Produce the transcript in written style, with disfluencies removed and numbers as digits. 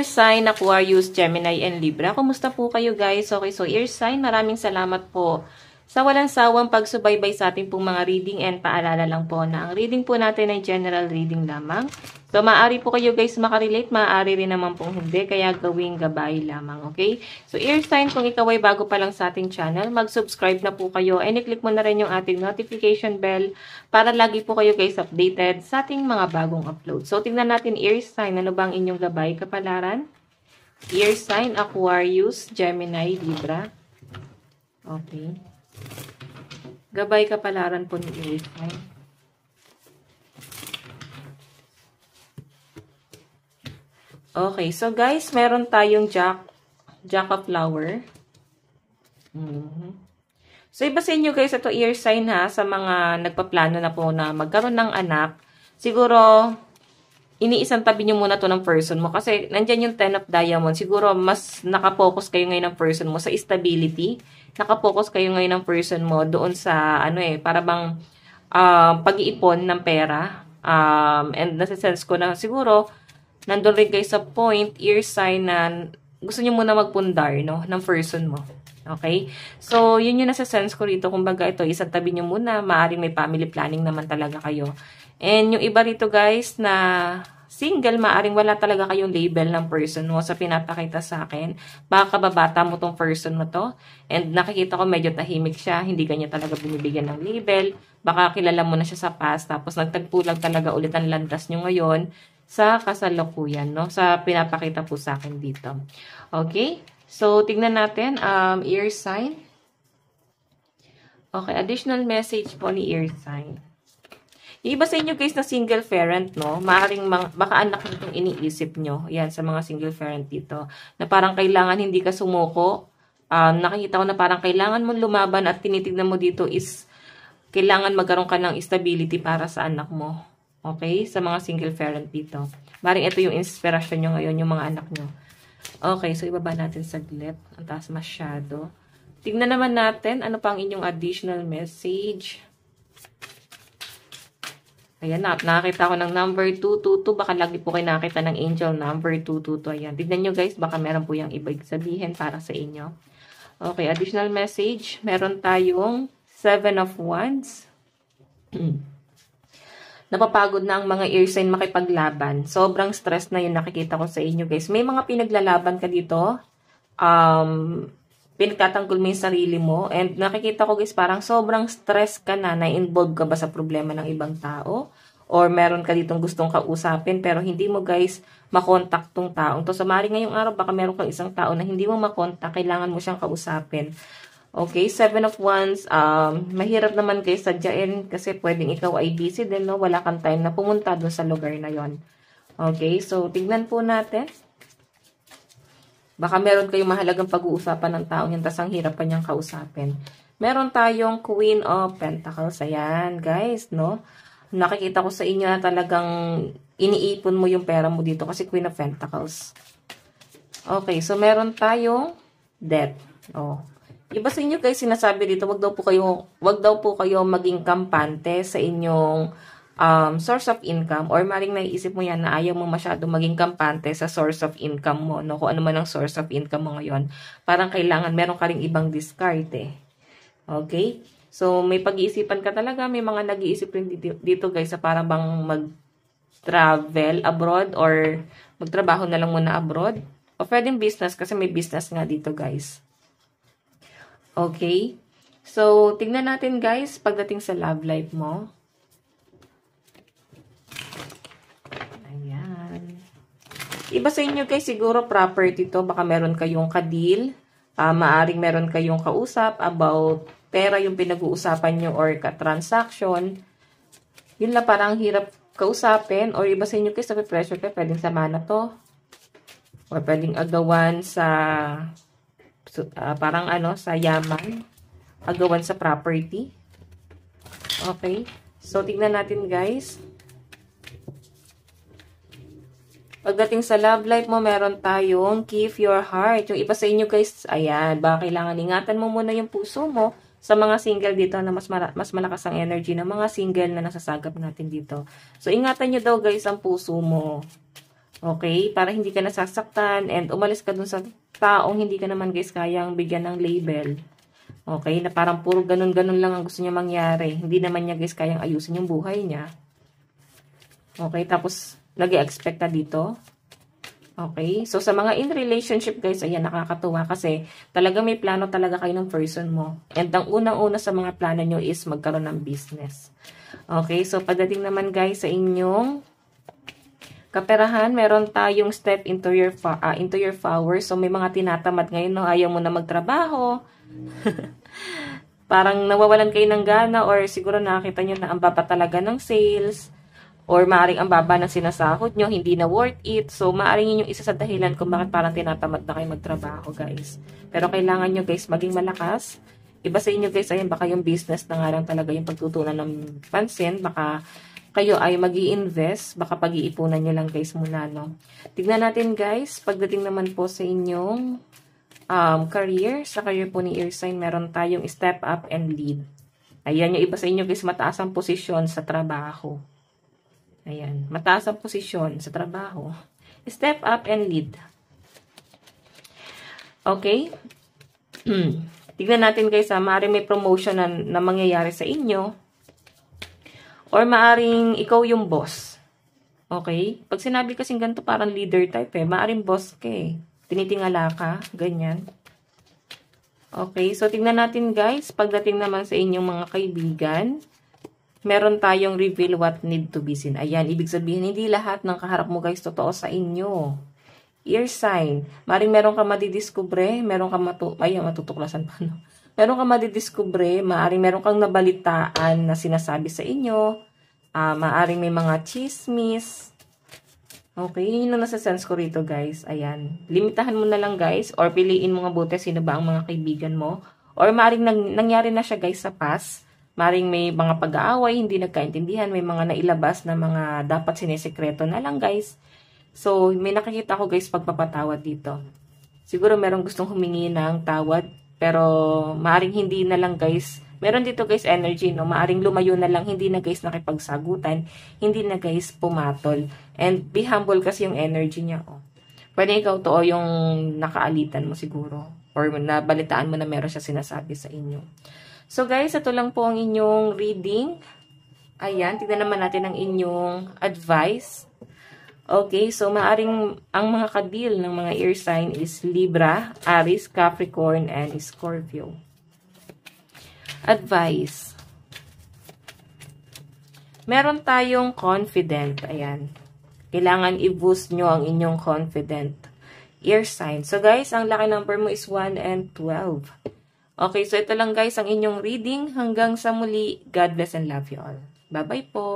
Air sign, Aquarius, Gemini, and Libra. Kumusta po kayo guys? Okay, so air sign, maraming salamat po sa walang sawang pagsubaybay sa ating pong mga reading, and paalala lang po na ang reading po natin ay general reading lamang. So, maaari po kayo guys makarelate, maaari rin naman pong hindi, kaya gawing gabay lamang, okay? So, air sign, kung ikaw ay bago pa lang sa ating channel, mag-subscribe na po kayo, and i-click mo na rin yung ating notification bell para lagi po kayo guys updated sa ating mga bagong upload. So, tingnan natin air sign, ano bang inyong gabay, kapalaran? Air sign, Aquarius, Gemini, Libra. Okay. Gabay kapalaran po ni air sign. Okay, so guys, meron tayong Jack of Flower. So, iba sa inyo guys, ito air sign ha, sa mga nagpaplano na po na magkaroon ng anak. Siguro, iniisang tabi nyo muna to ng person mo. Kasi, nandyan yung 10 of Diamond. Siguro, mas nakapokus kayo ngayon ng person mo sa stability. Nakapokus kayo ngayon ng person mo doon sa, para bang pag-iipon ng pera. And nasa-sense ko na siguro, nandun rin kayo sa point, air sign na gusto nyo muna magpundar, no, ng person mo. Okay? So, yun yung nasa-sense ko rito. Kumbaga, ito, isang tabi nyo muna. Maaring may family planning naman talaga kayo. And yung iba rito, guys, na single, maaring wala talaga kayong label ng person mo sa pinapakita sa akin. Baka kababata mo tong person mo to. And nakikita ko medyo tahimik siya. Hindi kanya talaga binibigyan ng label. Baka kilala mo na siya sa past. Tapos nagtagpo lang talaga ulit ang landas nyo ngayon sa kasalukuyan, no? Sa pinapakita po sa akin dito. Okay? So, tignan natin. Air sign. Okay, additional message po ni air sign. Yung iba sa inyo guys na single parent, no? Maaaring baka anak nitong iniisip nyo. Yan, sa mga single parent dito. Na parang kailangan hindi ka sumuko. Nakikita ko na parang kailangan mo lumaban at tinitignan mo dito is kailangan magkaroon ka ng stability para sa anak mo. Okay? Sa mga single parent dito. Maring ito yung inspirasyon nyo ngayon, yung mga anak nyo. Okay, so ibaba natin saglit. Ang taas masyado. Tignan naman natin ano pang inyong additional message. Ayan na, nakakita ko ng number 222. Baka lagi po kayo nakakita ng angel number 222. Ayan, tignan nyo guys, baka meron po yung ibig sabihin para sa inyo. Okay, additional message. Meron tayong 7 of Wands. Napapagod na ang mga air sign makipaglaban. Sobrang stress na yung nakikita ko sa inyo guys. May mga pinaglalaban ka dito. Pinagtatanggol mo yung sarili mo. And nakikita ko guys, parang sobrang stress ka na. Na-involve ka ba sa problema ng ibang tao? Or meron ka ditong gustong kausapin pero hindi mo guys makontak tong taong to. So, maaaring ngayong araw baka meron kang isang tao na hindi mo makontak. Kailangan mo siyang kausapin. Okay, 7 of Wands, mahirap naman guys sadyain kasi pwedeng ikaw ay busy din, no? Wala kang time na pumunta doon sa lugar na yon. Okay, so tignan po natin. Baka meron kayong mahalagang pag-uusapan ng taong yan, tas ang hirap pa niyang kausapin. Meron tayong Queen of Pentacles. Ayan, guys, no? Nakikita ko sa inyo na talagang iniipon mo yung pera mo dito kasi Queen of Pentacles. Okay, so meron tayong Death. Oh. Iba sa inyo guys, sinasabi dito, wag daw po kayo maging kampante sa inyong source of income, or maring naiisip mo yan na ayaw mo masyado maging kampante sa source of income mo, no? Kung ano man ang source of income mo ngayon, parang kailangan meron ka ring ibang discard eh. Okay? So, may pag-iisipan ka talaga, may mga nag-iisip rin dito guys sa parang bang mag-travel abroad or magtrabaho na lang muna abroad. O pwedeng business kasi may business nga dito guys. Okay? So, tignan natin guys, pagdating sa love life mo. Ayan. Iba sa inyo guys, siguro property to. Baka meron kayong ka-deal. Maaring meron kayong kausap about pera yung pinag-uusapan nyo or ka-transaction. Yun lang, parang hirap kausapin. Or iba sa inyo guys, sa pressure kayo, pwedeng sama na to. Or pwedeng agawan sa parang sa yaman, agawan sa property. Okay, so tignan natin guys. Pagdating sa love life mo, meron tayong keep your heart. Yung iba sa inyo guys, ayan, baka kailangan ingatan mo muna yung puso mo sa mga single dito na mas malakas ang energy ng mga single na nasasagap natin dito. So ingatan nyo daw guys ang puso mo. Okay? Para hindi ka nasasaktan and umalis ka dun sa taong hindi ka naman guys kayang bigyan ng label. Okay? Na parang puro ganun-ganun lang ang gusto niya mangyari. Hindi naman niya guys kayang ayusin yung buhay niya. Okay? Tapos, nag-i-expect ka dito. Okay? So, sa mga in relationship guys, ayan, nakakatuwa kasi talaga may plano talaga kayo ng person mo. And ang unang-una sa mga plano nyo is magkaroon ng business. Okay? So, pagdating naman guys sa inyong kaperahan, meron tayong step into your power. So, may mga tinatamad ngayon, no? Ayaw mo na magtrabaho. Parang nawawalan kayo ng gana or siguro nakakita nyo na ang baba talaga ng sales. Or maaaring ang baba ng sinasahod nyo, hindi na worth it. So, maaaring yun yung isa sa dahilan kung bakit parang tinatamad na kayo magtrabaho, guys. Pero kailangan nyo, guys, maging malakas. Iba sa inyo, guys, ayan, baka yung business na nga lang talaga yung pagtutunan ng pansin. Baka kayo ay mag-i-invest. Baka pag-iipunan nyo lang, guys, muna, no? Tignan natin, guys, pagdating naman po sa inyong career. Sa career po ni Air Sign, meron tayong step up and lead. Ayan, yung iba sa inyo, guys, mataas ang posisyon sa trabaho. Ayan, mataas ang posisyon sa trabaho. Step up and lead. Okay? Tignan natin guys, maaaring may promotion na mangyayari sa inyo. Or maaaring ikaw yung boss. Okay? Pag sinabi kasing ganito, parang leader type eh. Maaaring boss ka eh. Tinitingala ka, ganyan. Okay, so tignan natin guys, pagdating naman sa inyong mga kaibigan, meron tayong reveal what need to be seen. Ayan, ibig sabihin, hindi lahat ng kaharap mo guys totoo sa inyo. Ear sign. Maring meron ka madidiskubre, meron ka matutuklasan pa, no? Meron ka madidiskubre, maring meron kang nabalitaan na sinasabi sa inyo, maaring may mga chismis. Okay, yun yung nasa sense ko rito guys. Ayan, limitahan mo na lang guys, or piliin mo nga buti sino ba ang mga kaibigan mo. Or maring nangyari na siya guys sa past. Maring may mga pag-aaway, hindi nagkaintindihan, may mga nailabas na mga dapat sinesekreto na lang guys. So, may nakikita ko guys pagpapatawad dito. Siguro merong gustong humingi ng tawad, pero maring hindi na lang guys. Meron dito guys energy, no? Maaring lumayo na lang, hindi na guys nakipagsagutan, hindi na guys pumatol. And be humble kasi yung energy niya, oh. Pwede ikaw to, yung nakaalitan mo siguro. Or nabalitaan mo na meron siya sinasabi sa inyo. So guys, ito lang po ang inyong reading. Ayan, tignan naman natin ang inyong advice. Okay, so maaring ang mga kadil ng mga air sign is Libra, Aries, Capricorn, and Scorpio. Advice. Meron tayong confident. Ayan. Kailangan i-boost nyo ang inyong confident air sign. So guys, ang lucky number mo is 1 and 12. Okay, so ito lang guys ang inyong reading. Hanggang sa muli, God bless and love you all. Bye-bye po!